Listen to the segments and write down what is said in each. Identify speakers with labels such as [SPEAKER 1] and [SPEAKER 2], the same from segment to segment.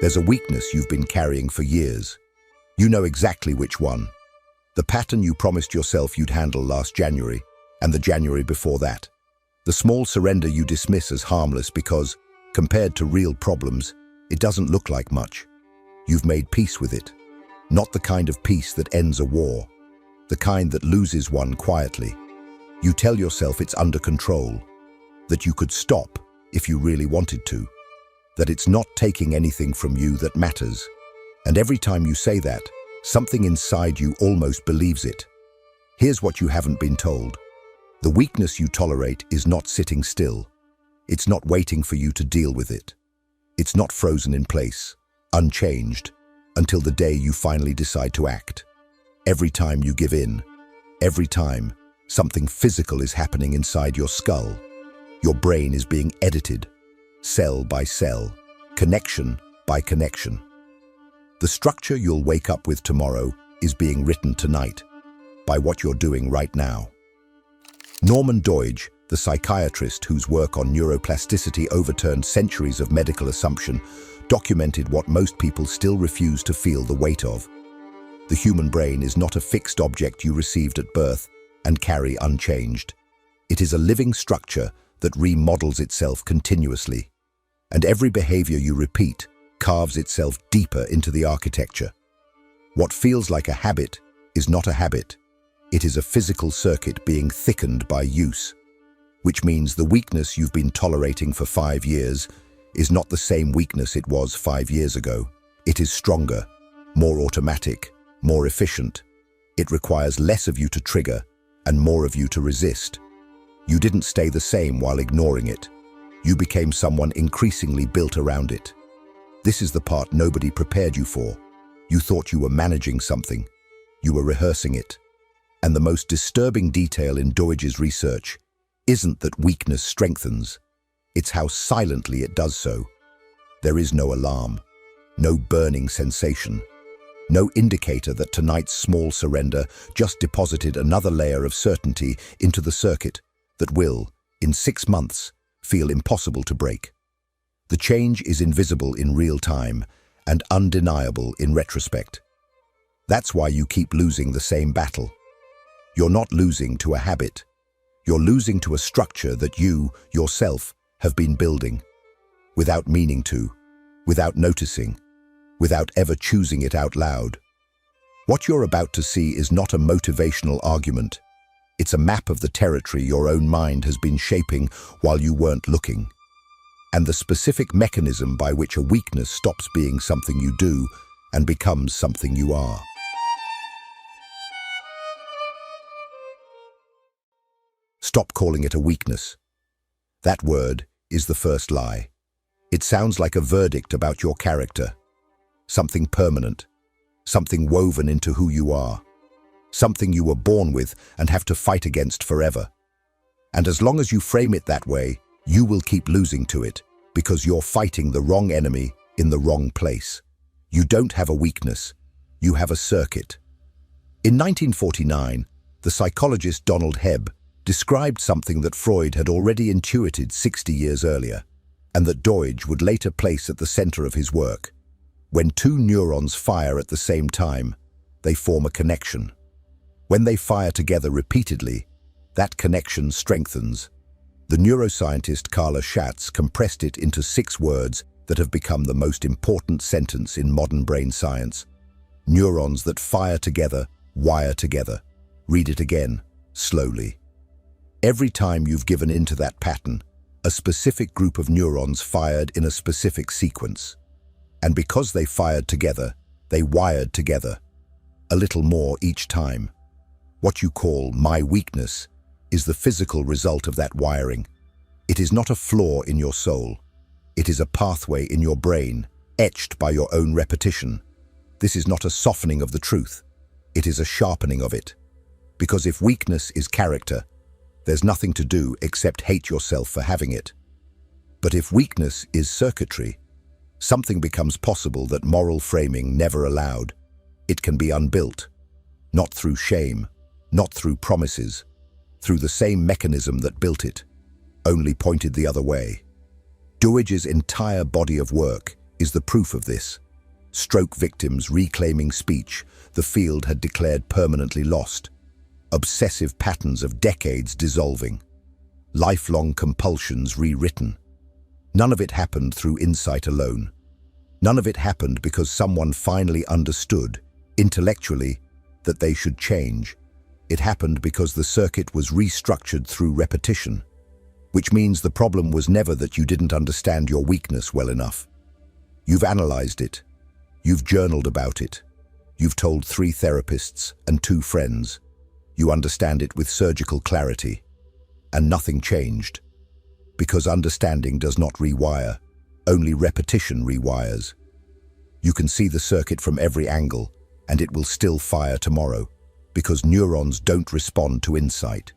[SPEAKER 1] There's a weakness you've been carrying for years. You know exactly which one. The pattern you promised yourself you'd handle last January, and the January before that. The small surrender you dismiss as harmless because, compared to real problems, it doesn't look like much. You've made peace with it. Not the kind of peace that ends a war. The kind that loses one quietly. You tell yourself it's under control. That you could stop if you really wanted to. That it's not taking anything from you that matters. And every time you say that, something inside you almost believes it. Here's what you haven't been told. The weakness you tolerate is not sitting still. It's not waiting for you to deal with it. It's not frozen in place, unchanged, until the day you finally decide to act. Every time you give in, every time, something physical is happening inside your skull. Your brain is being edited, cell by cell, connection by connection. The structure you'll wake up with tomorrow is being written tonight, by what you're doing right now. Norman Doidge, the psychiatrist whose work on neuroplasticity overturned centuries of medical assumption, documented what most people still refuse to feel the weight of. The human brain is not a fixed object you received at birth and carry unchanged. It is a living structure that remodels itself continuously. And every behavior you repeat carves itself deeper into the architecture. What feels like a habit is not a habit. It is a physical circuit being thickened by use, which means the weakness you've been tolerating for 5 years is not the same weakness it was 5 years ago. It is stronger, more automatic, more efficient. It requires less of you to trigger and more of you to resist. You didn't stay the same while ignoring it. You became someone increasingly built around it. This is the part nobody prepared you for. You thought you were managing something. You were rehearsing it. And the most disturbing detail in Doidge's research isn't that weakness strengthens. It's how silently it does so. There is no alarm, no burning sensation, no indicator that tonight's small surrender just deposited another layer of certainty into the circuit that will, in 6 months, feel impossible to break. The change is invisible in real time and undeniable in retrospect. That's why you keep losing the same battle. You're not losing to a habit. You're losing to a structure that you, yourself, have been building, without meaning to, without noticing, without ever choosing it out loud. What you're about to see is not a motivational argument. It's a map of the territory your own mind has been shaping while you weren't looking, and the specific mechanism by which a weakness stops being something you do and becomes something you are. Stop calling it a weakness. That word is the first lie. It sounds like a verdict about your character. Something permanent. Something woven into who you are. Something you were born with and have to fight against forever. And as long as you frame it that way, you will keep losing to it because you're fighting the wrong enemy in the wrong place. You don't have a weakness. You have a circuit. In 1949, the psychologist Donald Hebb described something that Freud had already intuited 60 years earlier, and that Doidge would later place at the center of his work. When two neurons fire at the same time, they form a connection. When they fire together repeatedly, that connection strengthens. The neuroscientist Carl Jung compressed it into 6 words that have become the most important sentence in modern brain science. Neurons that fire together, wire together. Read it again, slowly. Every time you've given into that pattern, a specific group of neurons fired in a specific sequence. And because they fired together, they wired together. A little more each time. What you call my weakness is the physical result of that wiring. It is not a flaw in your soul. It is a pathway in your brain, etched by your own repetition. This is not a softening of the truth. It is a sharpening of it. Because if weakness is character, there's nothing to do except hate yourself for having it. But if weakness is circuitry, something becomes possible that moral framing never allowed. It can be unbuilt, not through shame, not through promises, through the same mechanism that built it, only pointed the other way. Doidge's entire body of work is the proof of this. Stroke victims reclaiming speech, the field had declared permanently lost. Obsessive patterns of decades dissolving. Lifelong compulsions rewritten. None of it happened through insight alone. None of it happened because someone finally understood, intellectually, that they should change. It happened because the circuit was restructured through repetition, which means the problem was never that you didn't understand your weakness well enough. You've analyzed it. You've journaled about it. You've told 3 therapists and 2 friends. You understand it with surgical clarity. And nothing changed. Because understanding does not rewire. Only repetition rewires. You can see the circuit from every angle, and it will still fire tomorrow. Because neurons don't respond to insight.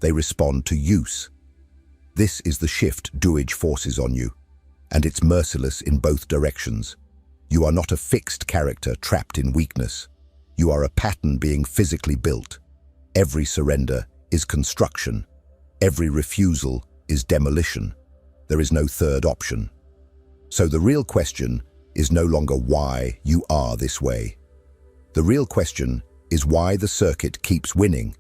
[SPEAKER 1] They respond to use. This is the shift Doidge forces on you. And it's merciless in both directions. You are not a fixed character trapped in weakness. You are a pattern being physically built. Every surrender is construction. Every refusal is demolition. There is no third option. So the real question is no longer why you are this way. The real question is why the circuit keeps winning.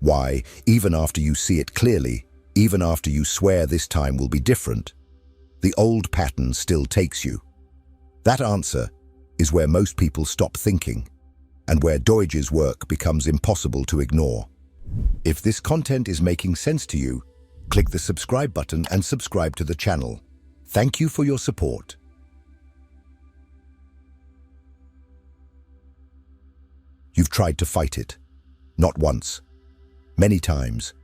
[SPEAKER 1] Why, even after you see it clearly, even after you swear this time will be different, the old pattern still takes you. That answer is where most people stop thinking, and where Doidge's work becomes impossible to ignore. If this content is making sense to you, click the subscribe button and subscribe to the channel. Thank you for your support. You've tried to fight it. Not once. Many times.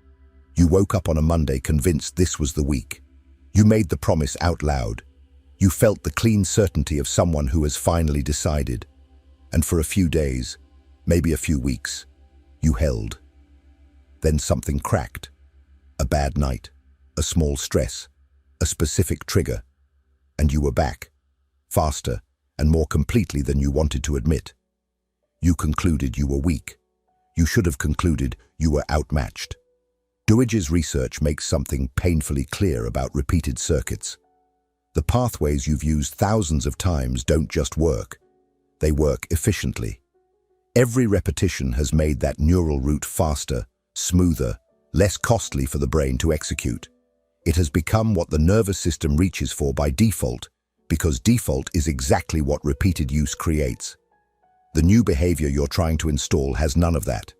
[SPEAKER 1] You woke up on a Monday convinced this was the week. You made the promise out loud. You felt the clean certainty of someone who has finally decided. And for a few days, maybe a few weeks, you held. Then something cracked. A bad night, a small stress, a specific trigger, and you were back, faster and more completely than you wanted to admit. You concluded you were weak. You should have concluded you were outmatched. Doidge's research makes something painfully clear about repeated circuits. The pathways you've used thousands of times don't just work. They work efficiently. Every repetition has made that neural route faster, smoother, less costly for the brain to execute. It has become what the nervous system reaches for by default, because default is exactly what repeated use creates. The new behavior you're trying to install has none of that.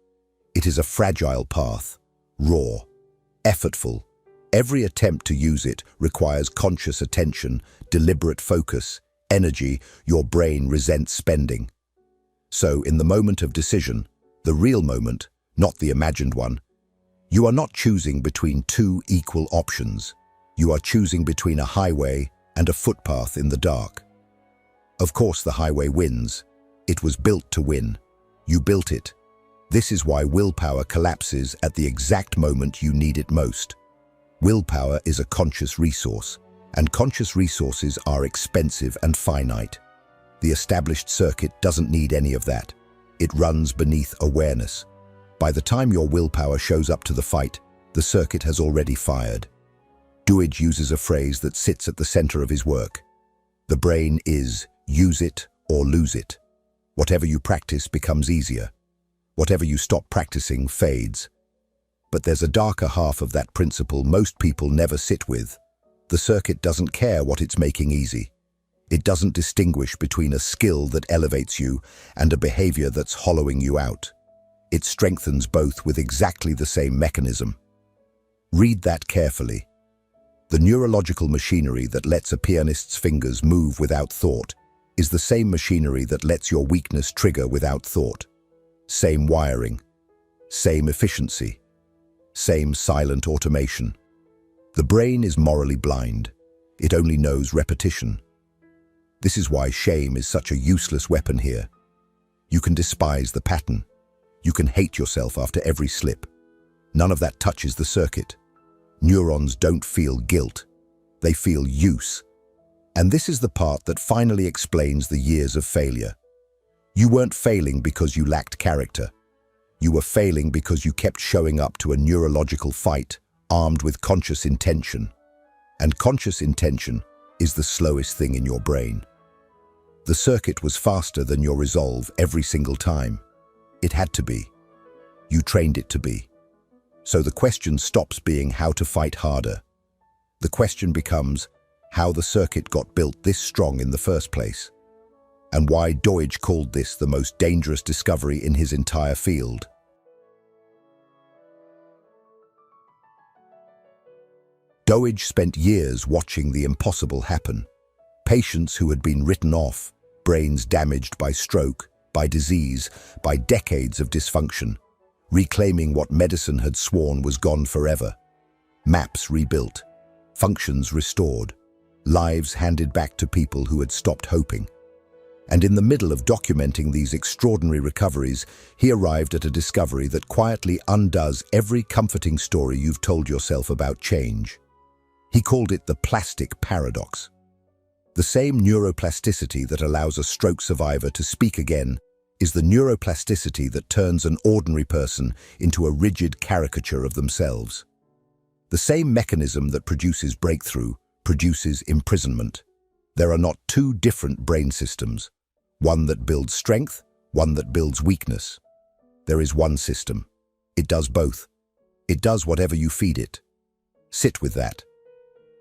[SPEAKER 1] It is a fragile path, raw, effortful. Every attempt to use it requires conscious attention, deliberate focus, energy your brain resents spending. So, in the moment of decision, the real moment, not the imagined one, you are not choosing between 2 equal options. You are choosing between a highway and a footpath in the dark. Of course, the highway wins. It was built to win. You built it. This is why willpower collapses at the exact moment you need it most. Willpower is a conscious resource, and conscious resources are expensive and finite. The established circuit doesn't need any of that. It runs beneath awareness. By the time your willpower shows up to the fight, the circuit has already fired. Doidge uses a phrase that sits at the center of his work. The brain is use it or lose it. Whatever you practice becomes easier. Whatever you stop practicing fades. But there's a darker half of that principle most people never sit with. The circuit doesn't care what it's making easy. It doesn't distinguish between a skill that elevates you and a behavior that's hollowing you out. It strengthens both with exactly the same mechanism. Read that carefully. The neurological machinery that lets a pianist's fingers move without thought is the same machinery that lets your weakness trigger without thought. Same wiring, same efficiency, same silent automation. The brain is morally blind. It only knows repetition. This is why shame is such a useless weapon here. You can despise the pattern. You can hate yourself after every slip. None of that touches the circuit. Neurons don't feel guilt. They feel use. And this is the part that finally explains the years of failure. You weren't failing because you lacked character. You were failing because you kept showing up to a neurological fight armed with conscious intention. And conscious intention is the slowest thing in your brain. The circuit was faster than your resolve every single time. It had to be. You trained it to be. So the question stops being how to fight harder. The question becomes how the circuit got built this strong in the first place, and why Doidge called this the most dangerous discovery in his entire field. Doidge spent years watching the impossible happen. Patients who had been written off, brains damaged by stroke, by disease, by decades of dysfunction, reclaiming what medicine had sworn was gone forever. Maps rebuilt, functions restored, lives handed back to people who had stopped hoping. And in the middle of documenting these extraordinary recoveries, he arrived at a discovery that quietly undoes every comforting story you've told yourself about change. He called it the plastic paradox. The same neuroplasticity that allows a stroke survivor to speak again is the neuroplasticity that turns an ordinary person into a rigid caricature of themselves. The same mechanism that produces breakthrough produces imprisonment. There are not two different brain systems, one that builds strength, one that builds weakness. There is one system. It does both. It does whatever you feed it. Sit with that.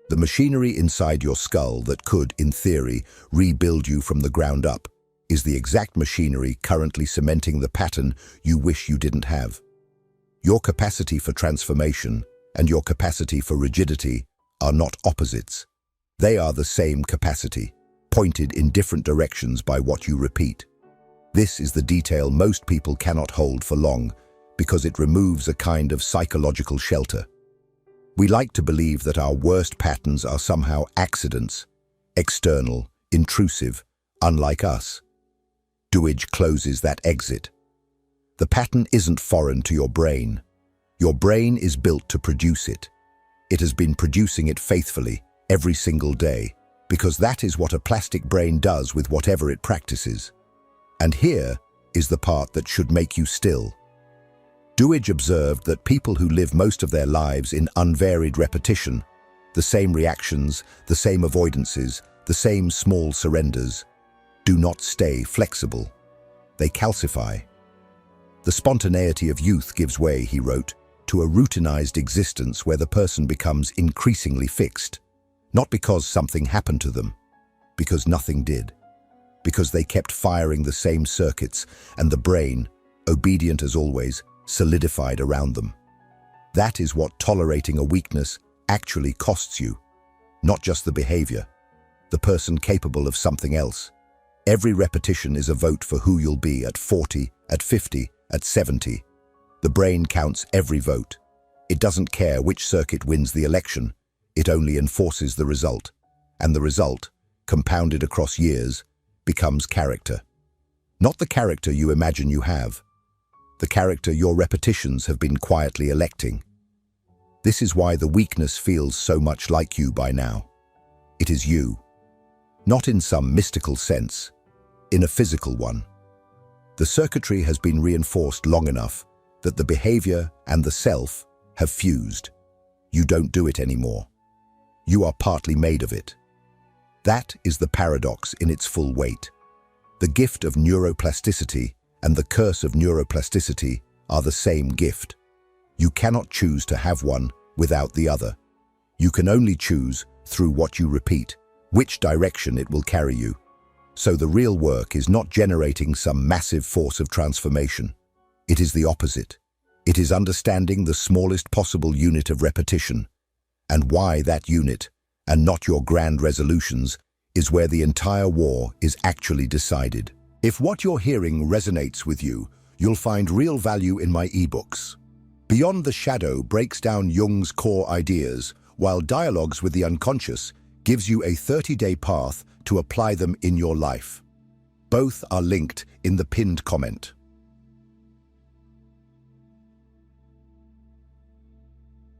[SPEAKER 1] The machinery inside your skull that could, in theory, rebuild you from the ground up is the exact machinery currently cementing the pattern you wish you didn't have. Your capacity for transformation and your capacity for rigidity are not opposites. They are the same capacity, pointed in different directions by what you repeat. This is the detail most people cannot hold for long because it removes a kind of psychological shelter. We like to believe that our worst patterns are somehow accidents, external, intrusive, unlike us. Doidge closes that exit. The pattern isn't foreign to your brain. Your brain is built to produce it. It has been producing it faithfully every single day, because that is what a plastic brain does with whatever it practices. And here is the part that should make you still. Doidge observed that people who live most of their lives in unvaried repetition, the same reactions, the same avoidances, the same small surrenders, do not stay flexible. They calcify. The spontaneity of youth gives way, he wrote, to a routinized existence where the person becomes increasingly fixed, not because something happened to them, because nothing did, because they kept firing the same circuits and the brain, obedient as always, solidified around them. That is what tolerating a weakness actually costs you, not just the behavior, the person capable of something else. Every repetition is a vote for who you'll be at 40, at 50, at 70. The brain counts every vote. It doesn't care which circuit wins the election. It only enforces the result. And the result, compounded across years, becomes character. Not the character you imagine you have. The character your repetitions have been quietly electing. This is why the weakness feels so much like you by now. It is you. Not in some mystical sense, in a physical one. The circuitry has been reinforced long enough that the behavior and the self have fused. You don't do it anymore. You are partly made of it. That is the paradox in its full weight. The gift of neuroplasticity and the curse of neuroplasticity are the same gift. You cannot choose to have one without the other. You can only choose through what you repeat, which direction it will carry you. So the real work is not generating some massive force of transformation. It is the opposite. It is understanding the smallest possible unit of repetition, and why that unit, and not your grand resolutions, is where the entire war is actually decided. If what you're hearing resonates with you, you'll find real value in my ebooks. Beyond the Shadow breaks down Jung's core ideas, while Dialogues with the Unconscious gives you a 30-day path to apply them in your life. Both are linked in the pinned comment.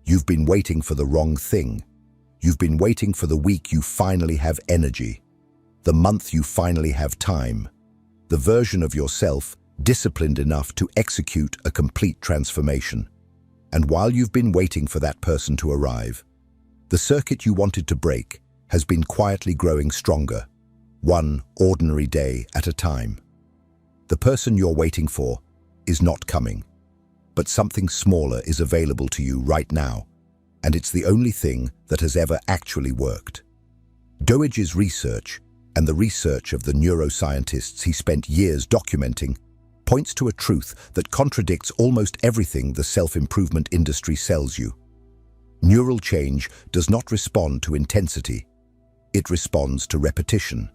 [SPEAKER 1] You've been waiting for the wrong thing. You've been waiting for the week you finally have energy, the month you finally have time, the version of yourself disciplined enough to execute a complete transformation. And while you've been waiting for that person to arrive, the circuit you wanted to break has been quietly growing stronger. one ordinary day at a time. The person you're waiting for is not coming, but something smaller is available to you right now, and it's the only thing that has ever actually worked. Doidge's research, and the research of the neuroscientists he spent years documenting, points to a truth that contradicts almost everything the self-improvement industry sells you. Neural change does not respond to intensity. It responds to repetition.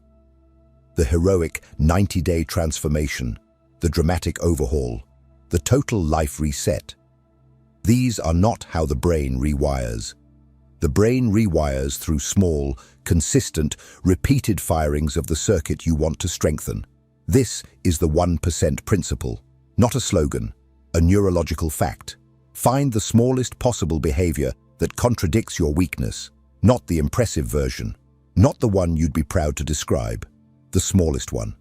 [SPEAKER 1] The heroic 90-day transformation, the dramatic overhaul, the total life reset. These are not how the brain rewires. The brain rewires through small, consistent, repeated firings of the circuit you want to strengthen. This is the 1% principle, not a slogan, a neurological fact. Find the smallest possible behavior that contradicts your weakness, not the impressive version, not the one you'd be proud to describe, the smallest one.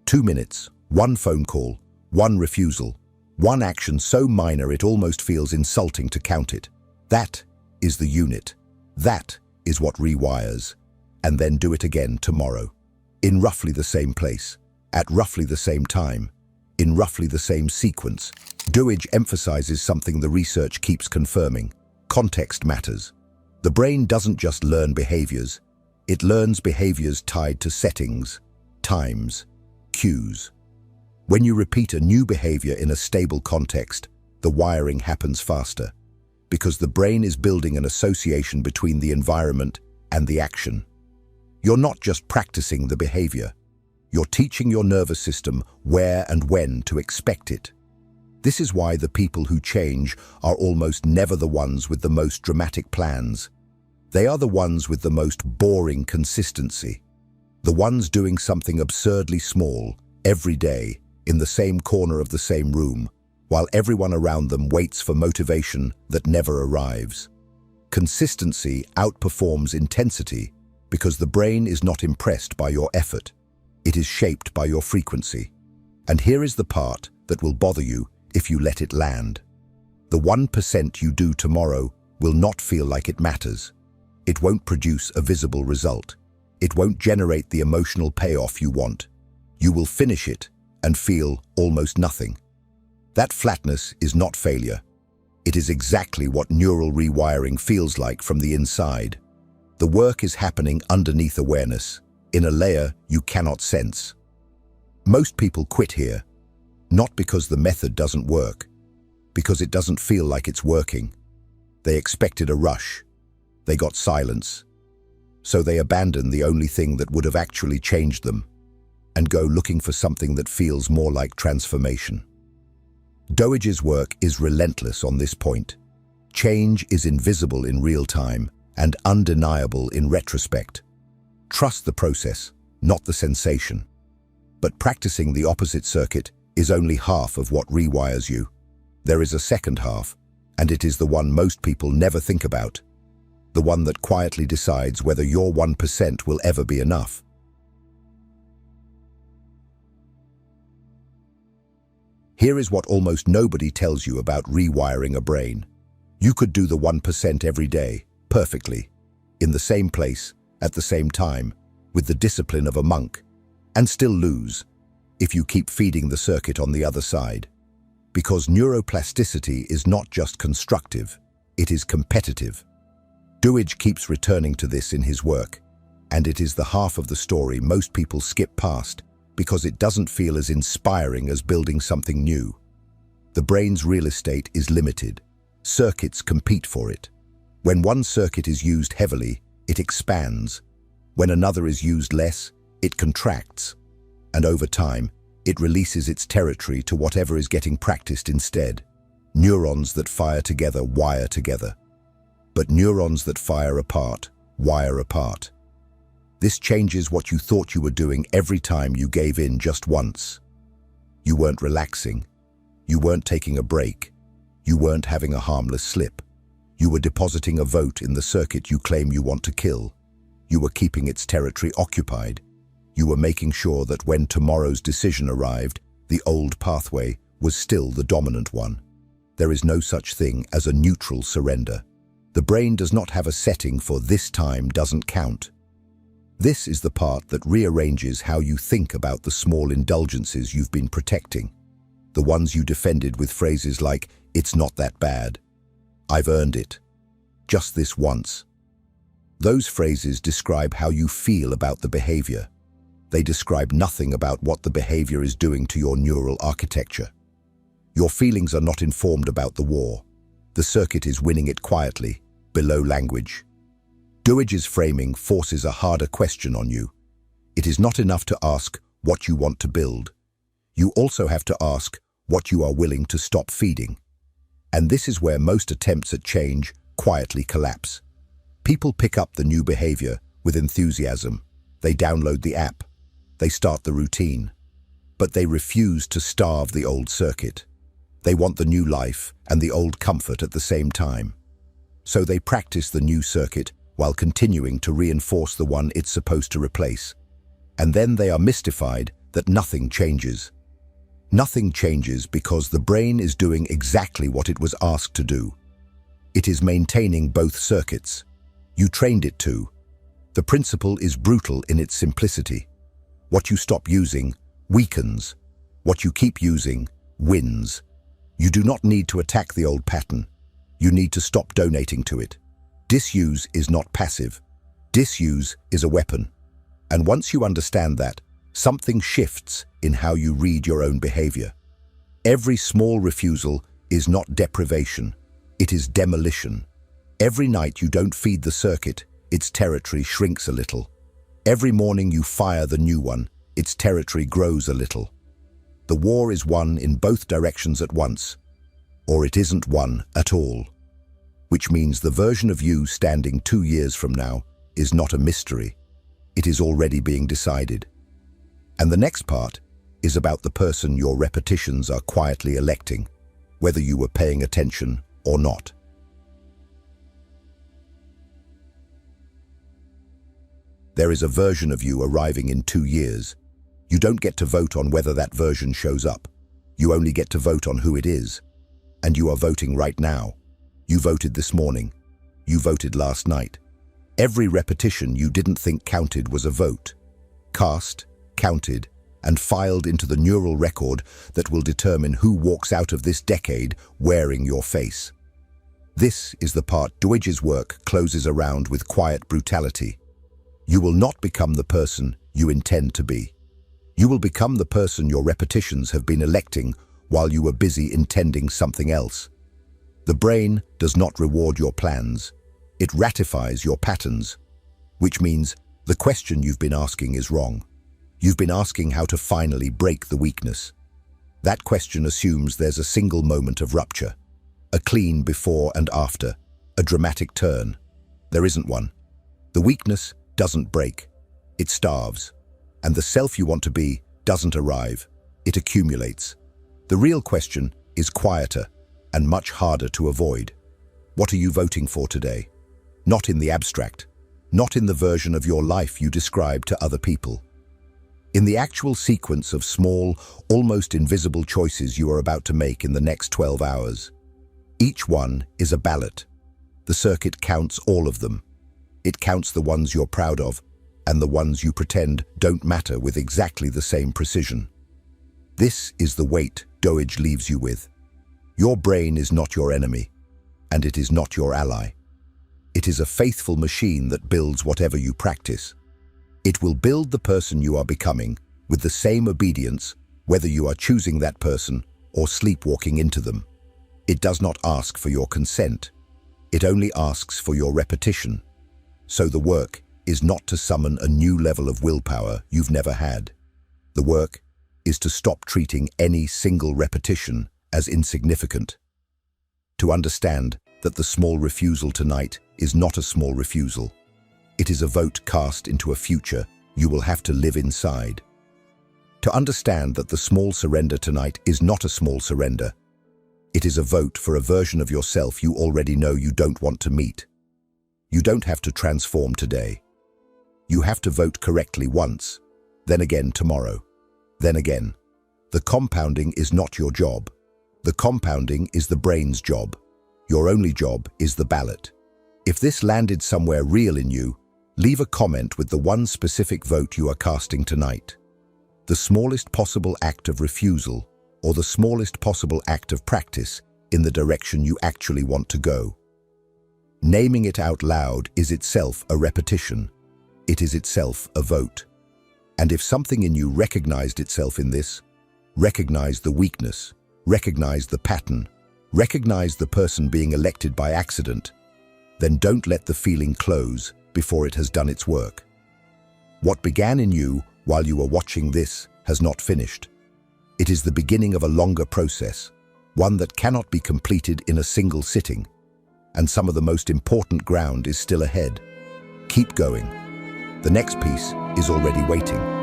[SPEAKER 1] 2 minutes, one phone call, one refusal, one action so minor it almost feels insulting to count it. That is the unit. That is what rewires. And then do it again tomorrow, in roughly the same place, at roughly the same time, in roughly the same sequence. Doidge emphasizes something the research keeps confirming. Context matters. The brain doesn't just learn behaviors. It learns behaviors tied to settings, times, cues. When you repeat a new behavior in a stable context, the wiring happens faster, because the brain is building an association between the environment and the action. You're not just practicing the behavior. You're teaching your nervous system where and when to expect it. This is why the people who change are almost never the ones with the most dramatic plans. They are the ones with the most boring consistency. The ones doing something absurdly small, every day, in the same corner of the same room, while everyone around them waits for motivation that never arrives. Consistency outperforms intensity because the brain is not impressed by your effort. It is shaped by your frequency. And here is the part that will bother you if you let it land. The 1% you do tomorrow will not feel like it matters. It won't produce a visible result. It won't generate the emotional payoff you want. You will finish it and feel almost nothing. That flatness is not failure. It is exactly what neural rewiring feels like from the inside. The work is happening underneath awareness, in a layer you cannot sense. Most people quit here, not because the method doesn't work, because it doesn't feel like it's working. They expected a rush. They got silence. So they abandon the only thing that would have actually changed them and go looking for something that feels more like transformation. Doidge's work is relentless on this point. Change is invisible in real time and undeniable in retrospect. Trust the process, not the sensation. But practicing the opposite circuit is only half of what rewires you. There is a second half, and it is the one most people never think about. The one that quietly decides whether your 1% will ever be enough. Here is what almost nobody tells you about rewiring a brain. You could do the 1% every day, perfectly, in the same place, at the same time, with the discipline of a monk, and still lose, if you keep feeding the circuit on the other side. Because neuroplasticity is not just constructive, it is competitive. Doidge keeps returning to this in his work, and it is the half of the story most people skip past because it doesn't feel as inspiring as building something new. The brain's real estate is limited. Circuits compete for it. When one circuit is used heavily, it expands. When another is used less, it contracts. And over time, it releases its territory to whatever is getting practiced instead. Neurons that fire together wire together. But neurons that fire apart wire apart. This changes what you thought you were doing every time you gave in just once. You weren't relaxing. You weren't taking a break. You weren't having a harmless slip. You were depositing a vote in the circuit you claim you want to kill. You were keeping its territory occupied. You were making sure that when tomorrow's decision arrived, the old pathway was still the dominant one. There is no such thing as a neutral surrender. The brain does not have a setting for "this time doesn't count." This is the part that rearranges how you think about the small indulgences you've been protecting, the ones you defended with phrases like, "It's not that bad," "I've earned it," "just this once." Those phrases describe how you feel about the behavior. They describe nothing about what the behavior is doing to your neural architecture. Your feelings are not informed about the war. The circuit is winning it quietly, below language. Doidge's framing forces a harder question on you. It is not enough to ask what you want to build. You also have to ask what you are willing to stop feeding. And this is where most attempts at change quietly collapse. People pick up the new behavior with enthusiasm. They download the app. They start the routine. But they refuse to starve the old circuit. They want the new life and the old comfort at the same time. So they practice the new circuit while continuing to reinforce the one it's supposed to replace. And then they are mystified that nothing changes. Nothing changes because the brain is doing exactly what it was asked to do. It is maintaining both circuits. You trained it to. The principle is brutal in its simplicity. What you stop using weakens. What you keep using wins. You do not need to attack the old pattern. You need to stop donating to it. Disuse is not passive. Disuse is a weapon. And once you understand that, something shifts in how you read your own behavior. Every small refusal is not deprivation. It is demolition. Every night you don't feed the circuit, its territory shrinks a little. Every morning you fire the new one, its territory grows a little. The war is won in both directions at once, or it isn't won at all. Which means the version of you standing 2 years from now is not a mystery. It is already being decided. And the next part is about the person your repetitions are quietly electing, whether you were paying attention or not. There is a version of you arriving in 2 years. You don't get to vote on whether that version shows up. You only get to vote on who it is. And you are voting right now. You voted this morning. You voted last night. Every repetition you didn't think counted was a vote. Cast, counted, and filed into the neural record that will determine who walks out of this decade wearing your face. This is the part Doidge's work closes around with quiet brutality. You will not become the person you intend to be. You will become the person your repetitions have been electing while you were busy intending something else. The brain does not reward your plans. It ratifies your patterns, which means the question you've been asking is wrong. You've been asking how to finally break the weakness. That question assumes there's a single moment of rupture, a clean before and after, a dramatic turn. There isn't one. The weakness doesn't break. It starves. And the self you want to be doesn't arrive. It accumulates. The real question is quieter and much harder to avoid. What are you voting for today? Not in the abstract, not in the version of your life you describe to other people. In the actual sequence of small, almost invisible choices you are about to make in the next 12 hours. Each one is a ballot. The circuit counts all of them. It counts the ones you're proud of and the ones you pretend don't matter with exactly the same precision. This is the weight Doidge leaves you with. Your brain is not your enemy, and it is not your ally. It is a faithful machine that builds whatever you practice. It will build the person you are becoming with the same obedience whether you are choosing that person or sleepwalking into them. It does not ask for your consent. It only asks for your repetition. So the work is not to summon a new level of willpower you've never had. The work is to stop treating any single repetition as insignificant. To understand that the small refusal tonight is not a small refusal. It is a vote cast into a future you will have to live inside. To understand that the small surrender tonight is not a small surrender. It is a vote for a version of yourself you already know you don't want to meet. You don't have to transform today. You have to vote correctly once, then again tomorrow, then again. The compounding is not your job. The compounding is the brain's job. Your only job is the ballot. If this landed somewhere real in you, Leave a comment with the one specific vote you are casting tonight. The smallest possible act of refusal, or the smallest possible act of practice in the direction you actually want to go. Naming it out loud is itself a repetition. It is itself a vote. And if something in you recognized itself in this, recognize the weakness, recognize the pattern, recognize the person being elected by accident, then don't let the feeling close before it has done its work. What began in you while you were watching this has not finished. It is the beginning of a longer process, one that cannot be completed in a single sitting, and some of the most important ground is still ahead. Keep going. The next piece is already waiting.